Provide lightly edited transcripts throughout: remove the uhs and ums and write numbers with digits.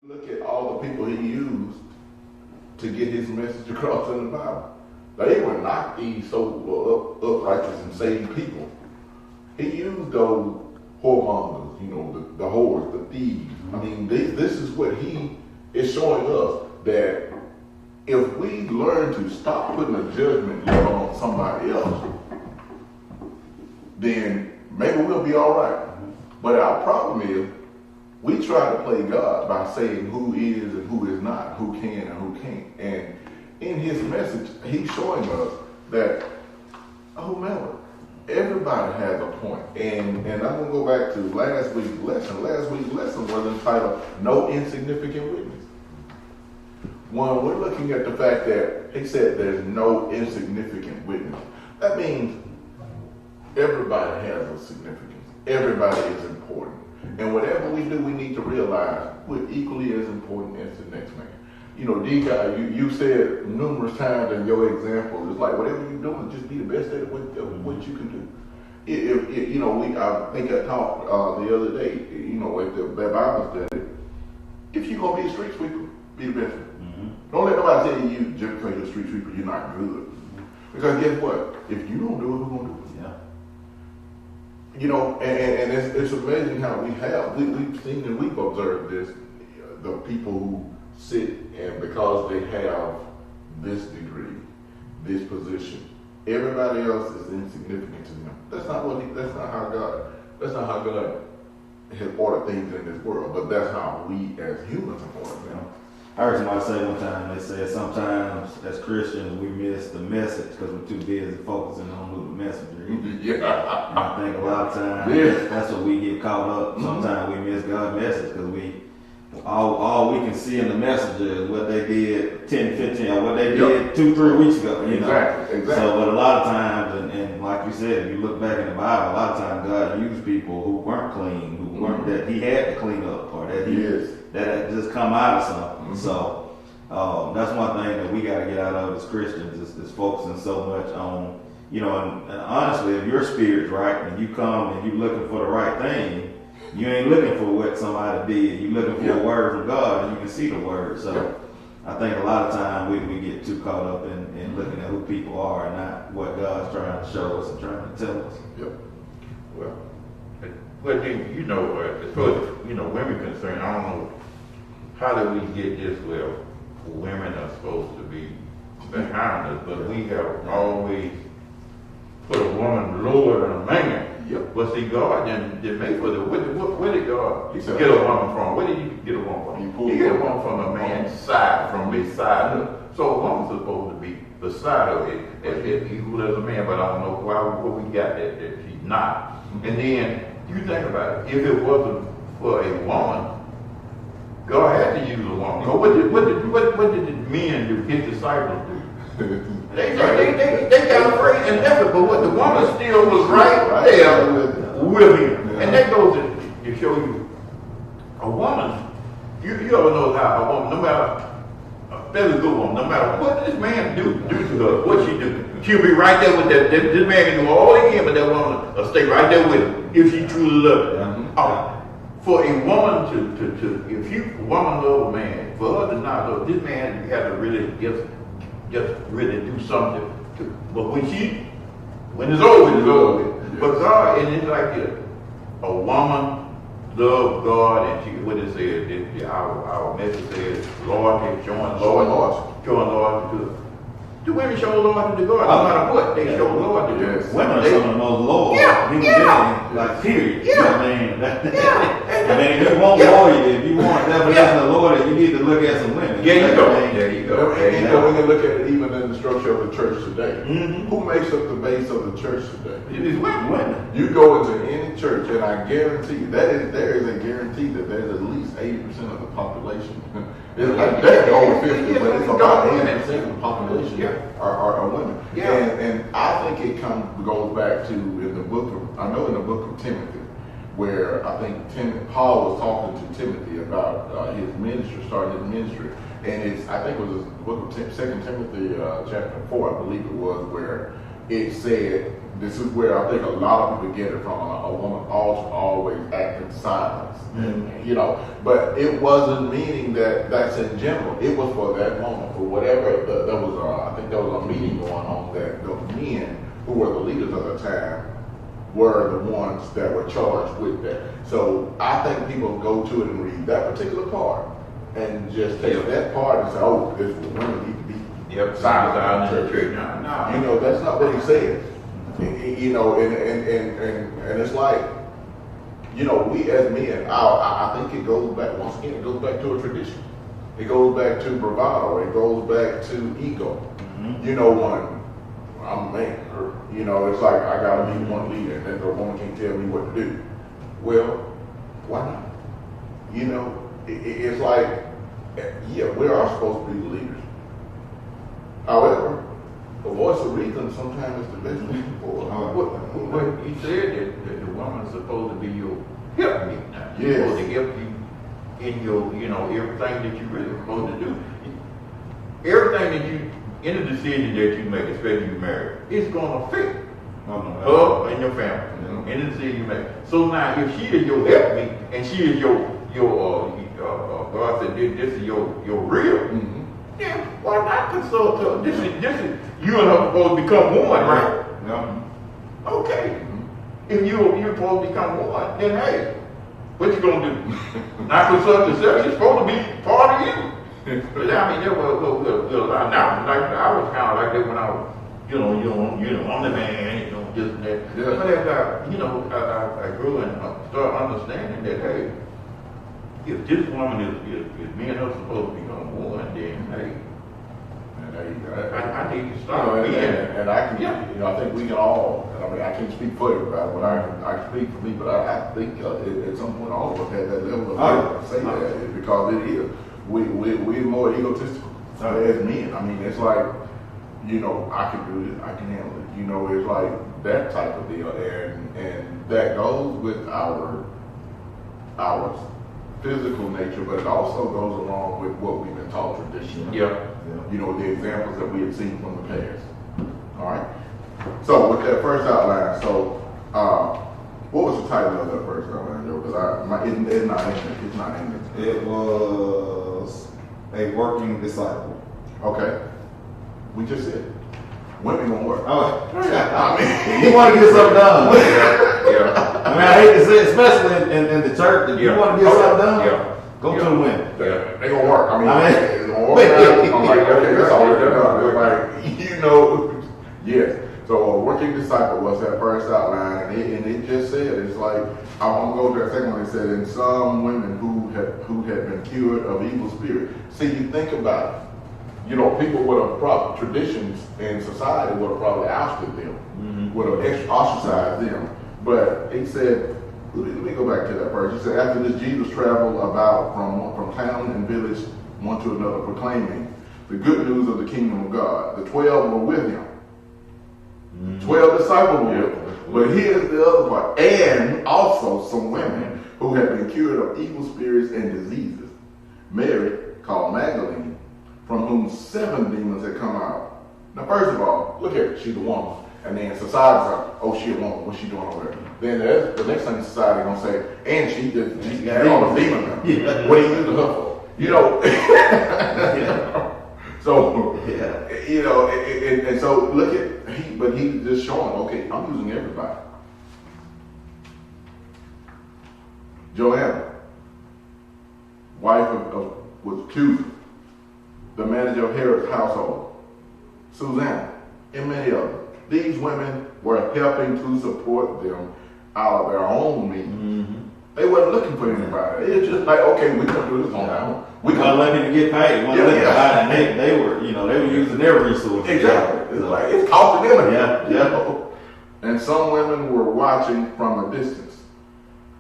Look at all the people he used to get his message across in the Bible. They were not these so uprighteous and saved people. He used those whoremongers, the whores, the thieves. I mean, this is what he is showing us, that if we learn to stop putting a judgment level on somebody else, then maybe we'll be all right. But our problem is, we try to play God by saying who is and who is not, who can and who can't. And in his message, he's showing us that, remember, everybody has a point. And I'm going to go back to last week's lesson. Last week's lesson was entitled, No Insignificant Witness. When we're looking at the fact that he said there's no insignificant witness, that means everybody has a significance. Everybody is important. And whatever we do, we need to realize we're equally as important as the next man. D-Guy, you said numerous times in your example, it's like whatever you're doing, just be the best at what you can do. I think I talked the other day, at the Bible study, if you're going to be a street sweeper, be the best. Don't let nobody tell you just because you're a street sweeper, you're not good. Because guess what? If you don't do it, who's going to do it? And it's amazing how we've seen and we've observed this, the people who sit and because they have this degree, this position, everybody else is insignificant to them. That's not how God has ordered things in this world, but that's how we as humans have ordered them. I heard somebody say one time, they said sometimes as Christians we miss the message because we're too busy focusing on who the messenger is. Yeah. And I think a lot of times that's what we get caught up. Sometimes we miss God's message because all we can see in the messenger is what they did 10, 15, or what they did 2-3 weeks ago. Exactly. So, but a lot of times, and like you said, if you look back in the Bible, a lot of times God used people who weren't clean, who weren't that He had to clean up, or that that had just come out of something. So that's one thing that we got to get out of as Christians is focusing so much on, and honestly, if your spirit's right and you come and you're looking for the right thing, you ain't looking for what somebody did. You're looking for a word from God, and you can see the word. So I think a lot of time we get too caught up in looking at who people are and not what God's trying to show us and trying to tell us. Yep. Well, as far as women concerned, I don't know how do we get this. Well, women are supposed to be behind us, but we have always put a woman lower than a man. Yep. But see, God didn't make for the. Where did God get a woman from? Where did He get a woman from? He get a woman from a man's side, from his side. So a woman's supposed to be the side of it, as equal as a man. But I don't know what we got that she's not. And then you think about it. If it wasn't for a woman, God had to use a woman. What did the men do? His disciples do? They got afraid and effort, but what the woman still was right there with him. And that goes to show you a woman. You ever know how a woman, no matter a very good woman, no matter what this man do to her, what she do, she'll be right there with that. This man can do all he can, but that woman will stay right there with him if she truly loves him. For a woman if a woman love a man, for her to not love this man, you have to really just really do something. But when it's over, it's over. But God, and it's like this, a woman love God, and she, what it says, our message says, loyalty, showing loyalty to. The women show loyalty to God, no matter what, they show loyalty to Yes. Women are some of the most loyal like period. Yeah. You know what I mean? If you want loyalty, if you want definition of loyalty, you need to look at some women. There you go. And we can look at it even in the structure of the church today. Who makes up the base of the church today? It is women. You go into any church, and I guarantee you, there is a guarantee that there's at least 80% of the population. It's like that over 50, but it's about 80% of the population are women. Yeah. And I think it goes back to in the book of Timothy, where I think Paul was talking to Timothy about his ministry, starting his ministry. And I think it was the book of 2 Timothy chapter 4, I believe it was, where it said this is where I think a lot of people get it from. A woman ought to always act in silence, and, you know. But it wasn't meaning that that's in general. It was for that moment, for whatever. There was, I think there was a meeting going on that the men who were the leaders of the time were the ones that were charged with that. So I think people go to it and read that particular part and just take that part and say, "Oh, this women need to be." Yep, silent in the church. No. You know, that's not what he said. You know, and it's like, you know, we as men, I think it goes back, once again, it goes back to a tradition. It goes back to bravado. It goes back to ego. You know, when I'm a man, or, you know, it's like I gotta be one leader and then the woman can't tell me what to do. Well, why not? You know, it's like, yeah, we are supposed to be the leaders. However, the voice of reason sometimes is the best thing for Well, he said that the woman's supposed to be your helpmeet. She's Yes. supposed to help you in your, you know, everything that you really supposed to do. Everything that you, any decision that you make, especially you married, it's going to affect her and your family. Any decision you make. So now, if she is your helpmeet and she is your God said this is your real. Yeah, why not consult her? This is you and her supposed to become one, right? Yeah. Okay. If you're supposed to become one, then hey, what you gonna do? Not consult yourself. She's supposed to be part of you. But I mean, there was a lot. Now, like I was kind of like that when I was, you know, I'm the man, you know, just that. Yeah. But as I grew and started understanding that, hey, if this woman is me and her supposed to become one, then hey, I need to start being. And I can, you know, I think we can all. I mean, I can't speak for everybody, but I can speak for me. But I think at some point all of us had that level of say that because it is we're more egotistical as men. I mean, it's like, you know, I can do this, I can handle it. You know, it's like that type of deal, and that goes with our physical nature, but it also goes along with what we've been taught traditionally. Yeah. You know, the examples that we have seen from the past. All right. So with that first outline, what was the title of that first outline, Joe? Because it's not in it. It's not in it. It was a working disciple. Okay. We just said women gonna work. Oh, I mean, you want to get something done. Yeah. I mean, I hate to say it, especially in the church, if you want to get something done, go to the women. They gonna work. I mean, I it's gonna work. I'm like, okay, that's all they're done. It's like, you know, yes. So a working disciple was that first outline, and it just said, it's like, I'm gonna go to that second one. It said, in some women who had been cured of evil spirit. See, you think about it. You know, people would have probably, traditions in society would have probably ousted them, would have ostracized them. But he said, let me go back to that verse. He said, after this, Jesus traveled about from town and village, one to another, proclaiming the good news of the kingdom of God. The 12 were with him. 12 disciples were with him. But here's the other part. And also some women who had been cured of evil spirits and diseases. Mary, called Magdalene, from whom 7 demons had come out. Now, first of all, look at her. She's a woman. And then society's like, oh, she a woman. What's she doing over there? Then the next thing society gonna say, and she got all the demons. What are you using her for? You know. So, you know, and so look at, he's just showing, okay, I'm using everybody. Joanna, wife was Cusa, the manager of Herod's household, Susanna, and many others. These women were helping to support them out of their own means. They weren't looking for anybody. It's just like, okay, we can do this on our own. We weren't looking to get paid. They were, you know, they were using their resources. Exactly. It's like, it's costing them. Yeah. You know? And some women were watching from a distance.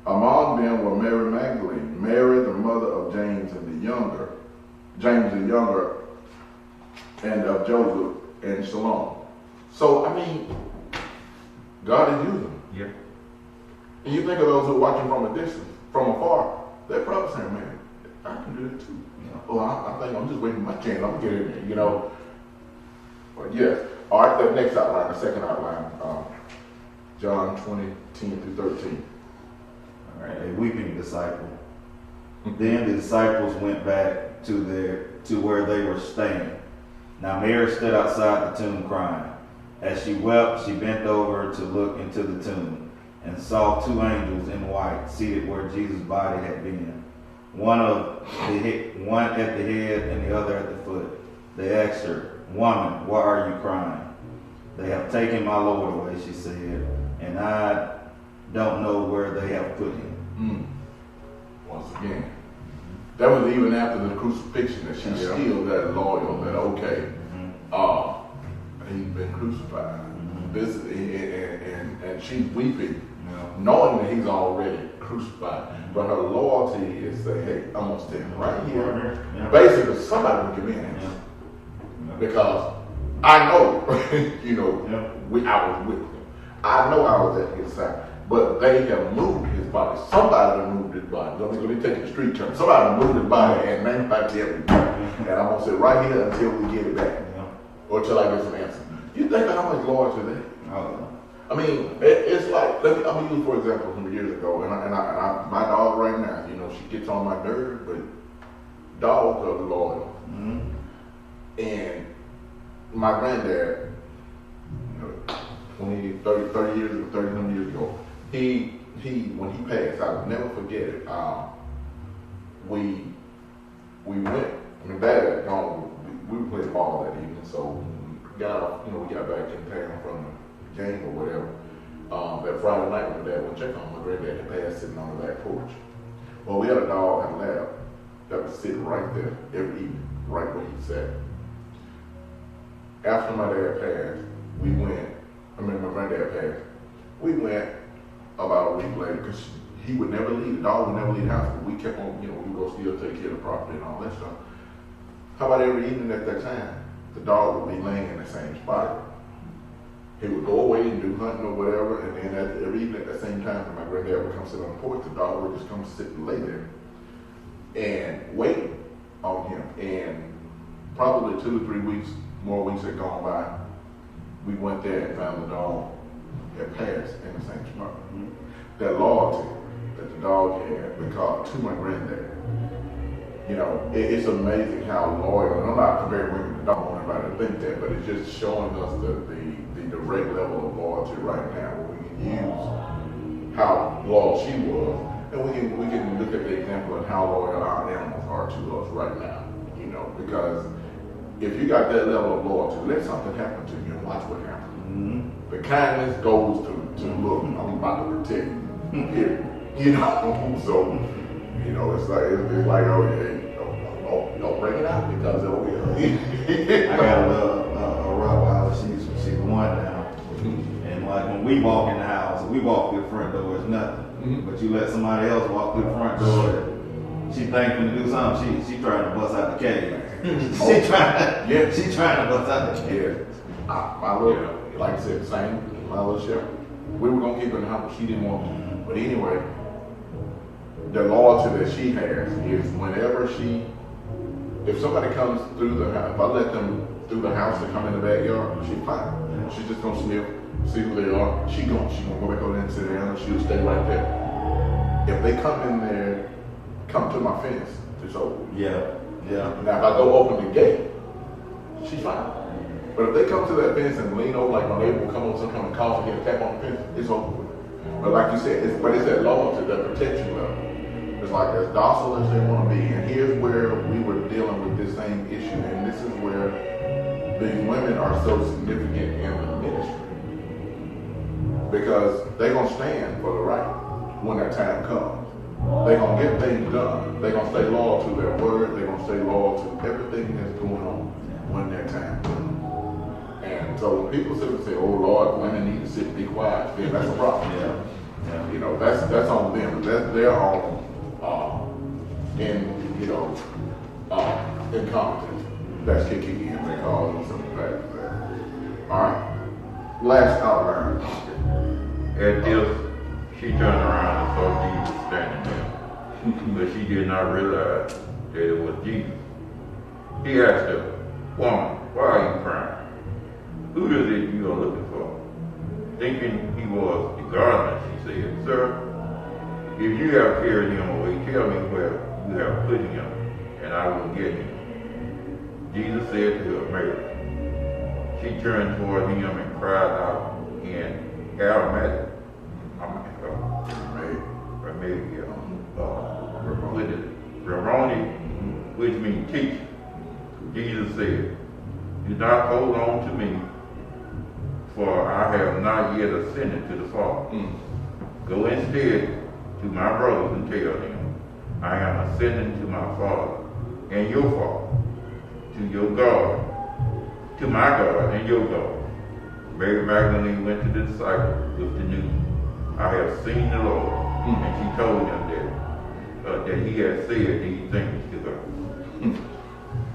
Among them were Mary Magdalene, Mary the mother of James the younger, and of Joseph and Salome. So, I mean, God is using them. Yeah. And you think of those who are watching from a distance, from afar, they're probably saying, man, I can do it too. You know, oh, I think I'm just waiting my chance. I'm going to get in there, you know. But yes. All right, the next outline, the second outline. John 20, 10 through 13. All right, a weeping disciple. Then the disciples went back to where they were staying. Now Mary stood outside the tomb crying. As she wept, she bent over to look into the tomb and saw two angels in white seated where Jesus' body had been, one at the head and the other at the foot. They asked her, "Woman, why are you crying?" "They have taken my Lord away," she said, "and I don't know where they have put him." Once again, that was even after the crucifixion that she's still that loyal, that okay, he's been crucified. This and she's weeping, knowing that he's already crucified. But her loyalty is saying, "Hey, I'm gonna stand right here." Basically, somebody will give in because I know, I was with him. I know I was at his side. But they have moved his body. Somebody have moved his body. Let me take the street term. Somebody moved his body and manufactured everything. And I'm going to sit right here until we get it back. Or until I get some answer. You think how much loyalty that? I mean, it's like, I'm going to use for example from years ago. And my dog right now, she gets on my nerves, but dogs are loyal. And my granddad, 30 years ago, he when he passed, I will never forget it. We went. Dad had gone. We were playing ball that evening, so we got back in town from the game or whatever. That Friday night, when Dad went to check on my granddad had passed sitting on the back porch. Well, we had a dog and a lab that was sitting right there every evening, right where he sat. After my dad passed, my granddad passed. We went about a week later because he would never leave. The dog would never leave the house. But we kept on, we would go still take care of the property and all that stuff. How about every evening at that time, the dog would be laying in the same spot. He would go away and do hunting or whatever, and then every evening at the same time, when my granddad would come sit on the porch, the dog would just come sit and lay there and wait on him. And probably 2 or 3 more weeks had gone by. We went there and found the dog had passed in the same spot. That loyalty that the dog had because to my granddad. It's amazing how loyal, and I'm not comparing women to dogs, I don't want everybody to think that, but it's just showing us the direct level of loyalty right now where we can use how loyal she was, and we can look at the example of how loyal our animals are to us right now. Because if you got that level of loyalty, let something happen to you and watch what happens. The kindness goes to look, I'm about to protect you. Period. So, it's like, oh yeah, don't bring it out because it will. I got a Rottweiler, she's 1 now. And like when we walk in the house, we walk through the front door, it's nothing. But you let somebody else walk through the front door, she thinking to do something, she trying to bust out the cage. She trying to bust out the cage. My little, like I said, my little shepherd. We were gonna keep her in the house, but she didn't want to. But anyway, the loyalty that she has is whenever if somebody comes through the house, if I let them through the house to come in the backyard, she's fine. She's just gonna sniff, see who they are. She gonna go back over there and sit down, and she'll stay right there. If they come in there, come to my fence, it's over. Yeah. Now if I go open the gate, she's fine. But if they come to that fence and lean over, like my neighbor will come over sometime and call to get a tap on the fence, it's over with. But like you said, it's that loyalty, that protection level. It's like as docile as they want to be. And here's where we were dealing with this same issue. And this is where these women are so significant in the ministry. Because they're going to stand for the right when that time comes. They're going to get things done. They're going to stay loyal to their word. They're going to stay loyal to everything that's going on when that time comes. And so when people sit and say, "Oh Lord, women need to sit and be quiet," then that's a problem. That's on them. That's their own incompetence that's kicking in because of some factors there. All right. Last outline. At this, she turned around and saw Jesus standing there, but she did not realize that it was Jesus. He asked her, "Woman, why are you crying? Who is it you are looking for?" thinking he was the gardener, she said, "Sir, if you have carried him away, tell me where you have put him, and I will get him." Jesus said to her, "Mary." She turned toward him and cried out in Aramaic, Rabboni, which means teacher. Jesus said, "Do not hold on to me, for I have not yet ascended to the Father. Go instead to my brothers and tell them, I am ascending to my Father and your Father, to your God, to my God and your God." Mary Magdalene went to the disciples with the news, "I have seen the Lord," and she told them that he had said these things to her.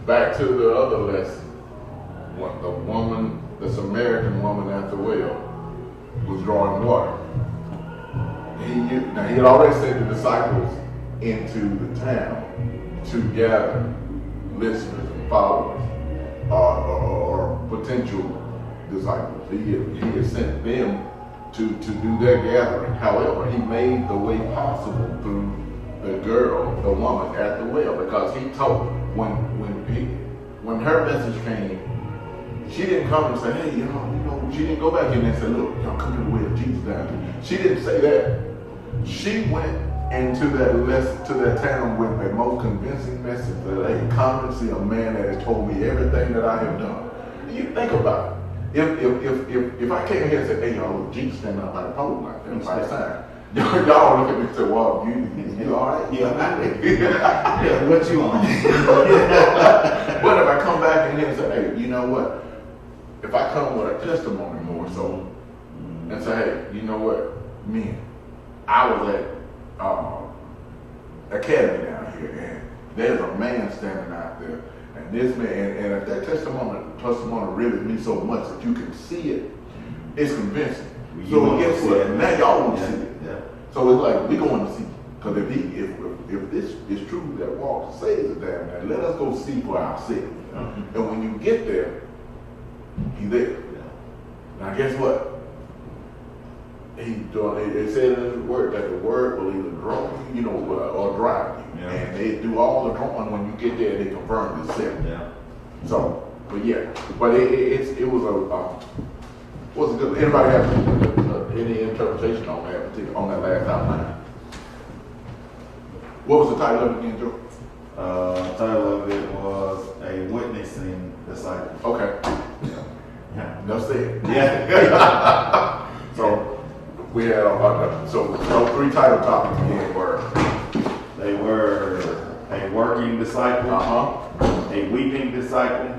Back to the other lesson. The Samaritan woman at the well was drawing water. Now he had already sent the disciples into the town to gather listeners and followers or potential disciples. He had sent them to do their gathering. However, he made the way possible through the woman at the well, because he told when her message came, she didn't come and say, "Hey, she didn't go back in there and say, look, y'all come to the well, Jesus died." She didn't say that. She went into that town with the most convincing message that, "Hey, come and see a man that has told me everything that I have done." And you think about it. If I came here and said, "Hey, y'all, Jesus standing up by the pole like that by the sign," y'all look at me and say, "Well, you all right?" Yeah, what you on? But if I come back in here and say, "Hey, you know what? If I come with a testimony more so, and say, hey, you know what, man, I was at Academy down here, and there's a man standing out there, and this man, and if that testimony really means so much that you can see it, it's convincing." So guess what? Now y'all want to see it. Yeah. So it's like we going to see it. Because if this is true that Walter says it down there, let us go see for ourselves. And when you get there, he's there. Now guess what? It said in his word that the word will either draw you, or drive you. Yeah. And they do all the drawing when you get there. They confirm itself. Yeah. So, but it was a good. Anybody have any interpretation on that last outline? What was the title of it again, Joe? Title of it was A Witnessing Disciple. Okay. Yeah. Enough said. Yeah. So we had so three title topics again were. They were a working disciple, a weeping disciple,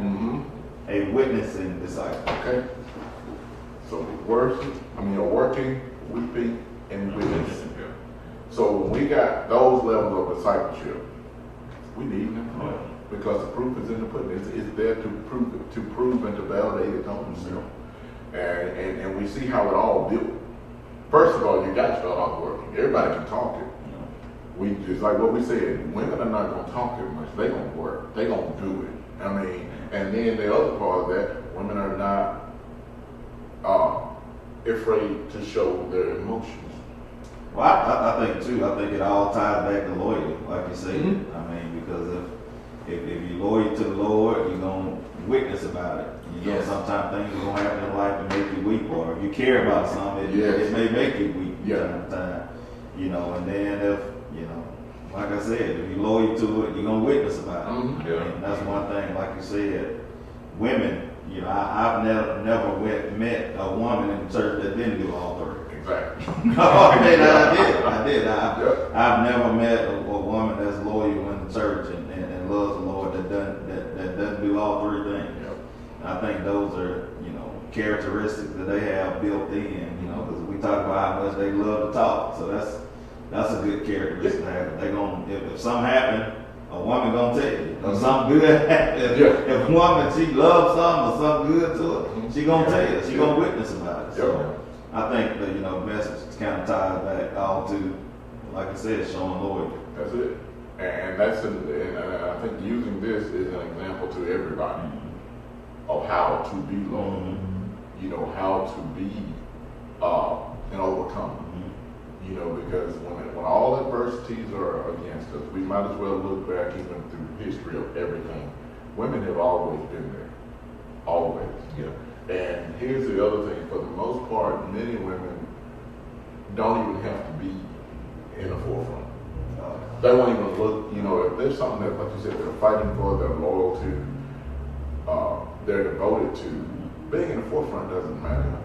a witnessing disciple. Okay. So working, weeping, and witnessing. So when we got those levels of discipleship, we need them. Because the proof is in the pudding. It's there to prove and to validate it on himself. And we see how it all built. First of all, you got to start off working. Everybody can talk it. It's like what we said, women are not going to talk as much. They're going to work. They're going to do it. And then the other part of that, women are not afraid to show their emotions. Well, I think too. I think it all ties back to loyalty, like you said. Because if you're loyal to the Lord, you're gonna witness about it. Sometimes things are gonna happen in life to make you weep, or if you care about something, it may make you weep time to time. And then if like I said, if you're loyal to it, you're gonna witness about it. And that's one thing, like you said, women. I've never met a woman in the church that didn't do all three. Exactly. I did. I've never met a woman that's loyal in the church and loves the Lord that doesn't do all three things. I think those are characteristics that they have built in. Because we talk about how much they love to talk, so that's a good characteristic to have. They gonna if something happen, a woman gonna tell you. If something good happen, if a woman she loves something or something good to her, she gonna tell you. She gonna witness about it. So I think that the message kind of ties back all to, like I said, showing loyalty. That's it. And and I think using this is an example to everybody of how to be loyal. How to be and overcome them. You know, because when all adversities are against us, we might as well look back even through history of everything. Women have always been there. Always. Yeah. And here's the other thing, for the most part, many women don't even have to be in the forefront. They won't even look, you know, if there's something that, like you said, they're fighting for, they're loyal to, they're devoted to, being in the forefront doesn't matter.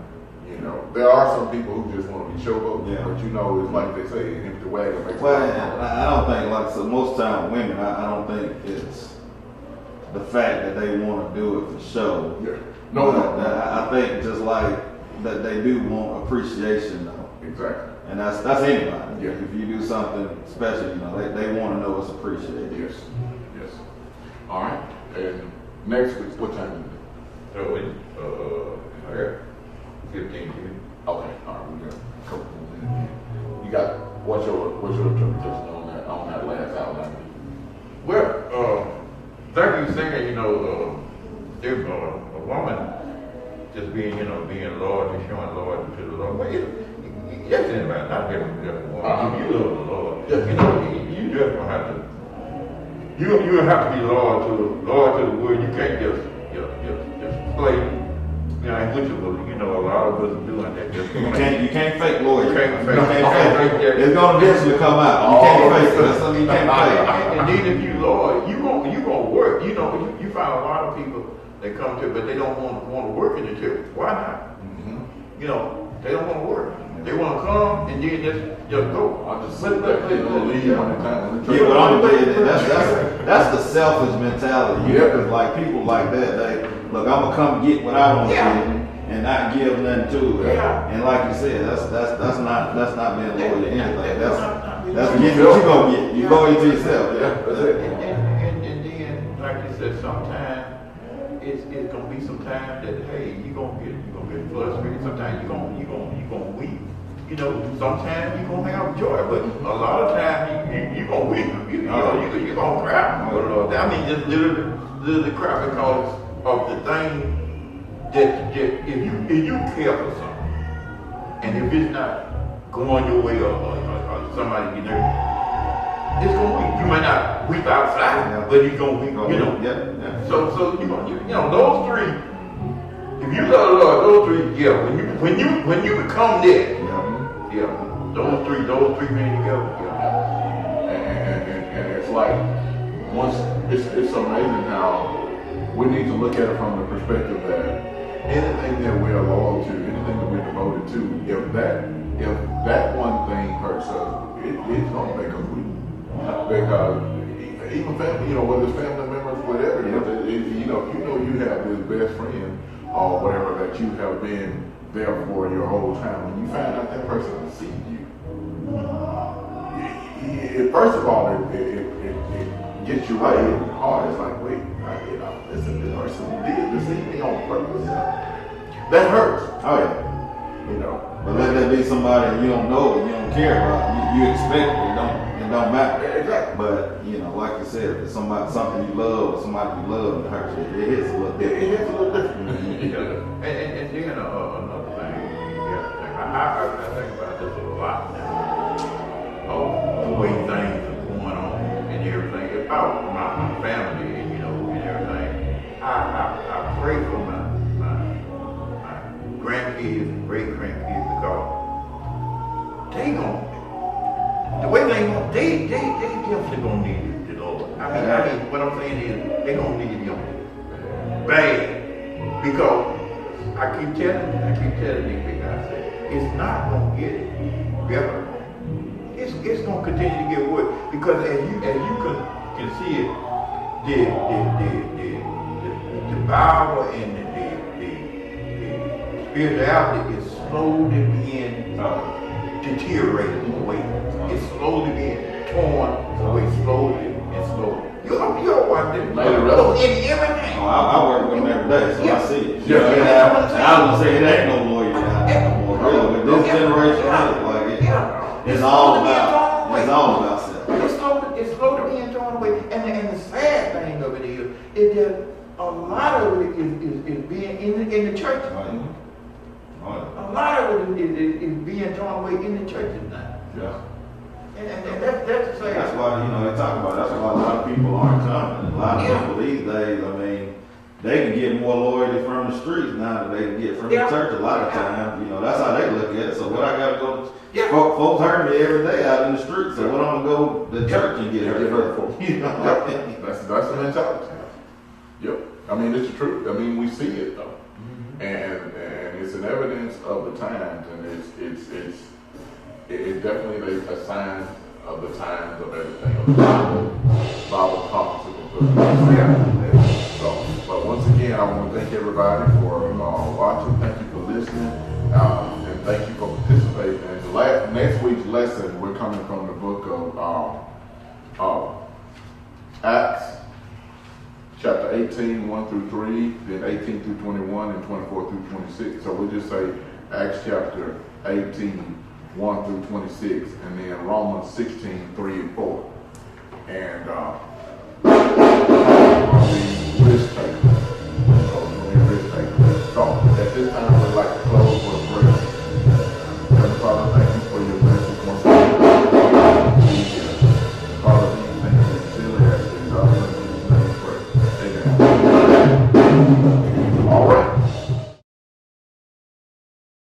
You know, there are some people who just want to be showboat, but you know, it's like they say, an empty wagon makes Well, I don't think, like, so most time women, I don't think it's the fact that they want to do it for show. Yeah. No. I think just like that they do want appreciation though. Exactly. And that's anybody. Yeah. If you do something special, you know, they want to know it's appreciated. Yes. Yes. All right. And next week, what time is it? So I got 15 minutes. Okay. All right. We got a couple more minutes. You got what's your interpretation on that last outline? Well, like you saying, you know, there's a woman just being loyal and showing loyalty to the Lord. Well, yes, anybody, not every woman. If you love the Lord, you know, you just don't have to. You have to be loyal to the word. You can't just play. You know, which is, you know, a lot of us are doing that. Just You can't fake loyalty. You can't fake it. It's gonna eventually come out. You can't fake it. That's something you can't fake. And then if you loyal, you gonna work. You know, you find a lot of people that come to, but they don't want to work in the church. Why not? Mm-hmm. You know, they don't want to work. They want to come and then just go. I just sit back there and leave one time. Yeah, but I'm telling you, that's the selfish mentality. You have like people like that. They look, I'm gonna come get what I want to get and not give nothing to it. Yeah. And like you said, that's not being loyal to anything. That's getting what you gonna get. You loyal to yourself. Yeah, that's it. And then, like you said, sometimes it's gonna be some time that hey, you gonna get frustrated. Sometimes you gonna weep. You know, sometimes you gonna have joy, but a lot of times you gonna weep. You gonna cry. I mean, just literally cry because of the thing that if you care for something, and if it's not going your way or somebody get nervous, it's gonna weep. You might not weep outside, but it's gonna weep. You know. Yeah. So you know those three. If you love the Lord, those three, when you become that, those three men together, And it's like once it's amazing how we need to look at it from the perspective that anything that we're loyal to, anything that we're devoted to, if that one thing hurts us, it's gonna make us weak. Because even family, you know, whether it's family members, whatever, you know, if you know you have this best friend or whatever that you have been there for your whole time, when you find out that person deceived you, first of all, it gets you right in your heart. It's like, wait, this person did deceive me on purpose. That hurts. Oh yeah. You know. But let that be somebody you don't know, you don't care about. You expect it don't matter. Exactly. But you know, like you said, if it's something you love, or somebody you love, it hurts you. It hits a little different. It hits a little different. And then another thing, I think about this a lot now. The way things are going on and everything about my family and everything. I pray for my grandkids and great grandkids because they definitely gonna need the Lord. I mean, what I'm saying is they gonna need Him bad because I keep telling these people, I say it's not gonna get better. It's gonna continue to get worse because as you can see it, the Bible and the spirituality is slowly being deteriorated away. It's slowly being torn away, slowly and slowly. You all watch this. In everything. I work with them every day, so I see it. Yeah. And I was gonna say it ain't no loyalty out there no more. Really, with this generation, it's all about self. It's slowly being torn away. And the sad thing of it is that a lot of it is being in the church. A lot of of it is being thrown away in the churches now. Yeah. And that's the same. That's why, they talk about, that's why a lot of people aren't coming. A lot of people these days, they can get more loyalty from the streets now than they can get from the church a lot of times. That's how they look at it. So what I got to go to, folks hurt me every day out in the street, so what I'm going to go to church and get hurt for? That's the mentality. Yep. It's the truth. We see it though. Mm-hmm. And it's an evidence of the times, and it's definitely a sign of the times of everything. Of the Bible talks to the So, but once again, I want to thank everybody for watching. Thank you for listening, and thank you for participating. And next week's lesson, we're coming from the book of Acts, chapter 18, 1 through 3, then 18 through 21, and 24 through 26. So we'll just say Acts chapter 18, 1 through 26, and then Romans 16, 3 and 4. And